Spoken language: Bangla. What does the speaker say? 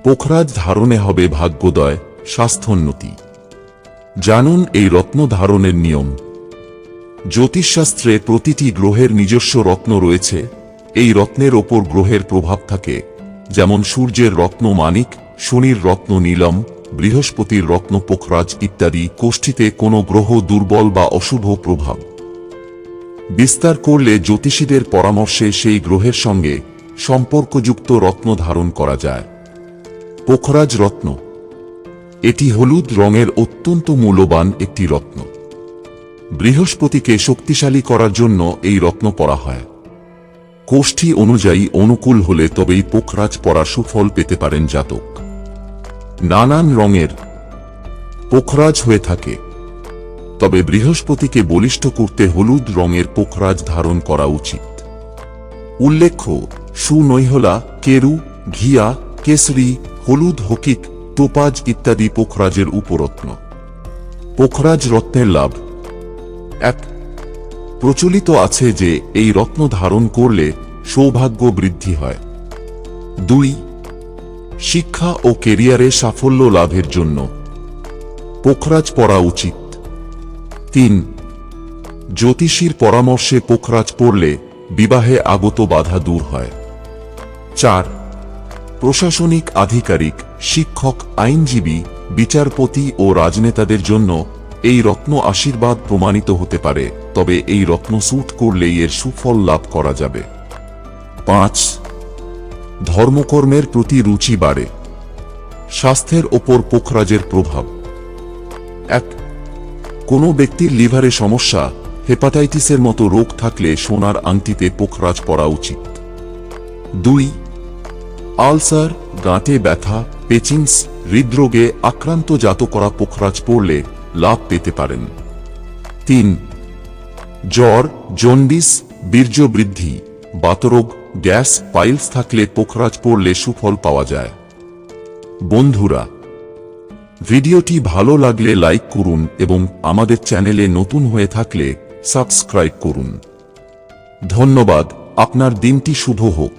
পোখরাজ ধারণে হবে ভাগ্যোদয়, স্বাস্থ্যোন্নতি। জানুন এই রত্ন ধারণের নিয়ম। জ্যোতিষশাস্ত্রে প্রতিটি গ্রহের নিজস্ব রত্ন রয়েছে। এই রত্নের ওপর গ্রহের প্রভাব থাকে, যেমন সূর্যের রত্ন মানিক, শনির রত্ন নীলম, বৃহস্পতির রত্ন পোখরাজ ইত্যাদি। কোষ্ঠীতে কোনো গ্রহ দুর্বল বা অশুভ প্রভাব বিস্তার করলে জ্যোতিষীদের পরামর্শে সেই গ্রহের সঙ্গে সম্পর্কযুক্ত রত্ন ধারণ করা যায়। পোখরাজ রত্ন, এটি হলুদ রঙের অত্যন্ত মূল্যবান একটি রত্ন। বৃহস্পতিকে শক্তিশালী করার জন্য এই রত্ন পরা হয়। কোষ্ঠী অনুযায়ী অনুকূল হলে তবেই পোখরাজ পরা সুফল পেতে পারেন জাতক। নানান রঙের পোখরাজ হয়ে থাকে, তবে বৃহস্পতিকে বলিষ্ঠ করতে হলুদ রঙের পোখরাজ ধারণ করা উচিত। উল্লেখ্য, সুনৈহলা, কেরু, ঘিয়া, কেশরী, হলুদ হকিক, টোপাজ ইত্যাদি পোখরাজের উপরত্ন। পোখরাজ রত্নের লাভ। 1. প্রচলিত আছে যে এই রত্ন ধারণ করলে সৌভাগ্য বৃদ্ধি হয়। 2. শিক্ষা ও কেরিয়ারে সাফল্য লাভের জন্য পোখরাজ পরা উচিত। 3. জ্যোতিষীর পরামর্শে পোখরাজ পরলে বিবাহে আগত বাধা দূর হয়। 4. প্রশাসনিক আধিকারিক, শিক্ষক, আইনজীবী, বিচারপতি ও রাজনেতাদের জন্য এই রত্ন আশীর্বাদ প্রমাণিত হতে পারে, তবে এই রত্ন স্যুট করলেই এর সুফল লাভ করা যাবে। 5. ধর্মকর্মের প্রতি রুচি বাড়ে। স্বাস্থ্যের ওপর পোখরাজের প্রভাব। 1. কোনো ব্যক্তির লিভারে সমস্যা, হেপাটাইটিসের মতো রোগ থাকলে সোনার আংটিতে পোখরাজ পরা উচিত। 2. আলসার, গাঁটে ব্যথা, পেচিংস, হৃদরোগে আক্রান্ত জাতকরা পোখরাজ পরলে লাভ পেতে পারেন। 3. জ্বর, জন্ডিস, বীর্য বৃদ্ধি, বাতরোগ, গ্যাস, পাইলস থাকলে পোখরাজ পরলে সুফল পাওয়া যায়। বন্ধুরা, ভিডিওটি ভালো লাগলে লাইক করুন এবং আমাদের চ্যানেলে নতুন হয়ে থাকলে সাবস্ক্রাইব করুন। ধন্যবাদ। আপনার দিনটি শুভ হোক।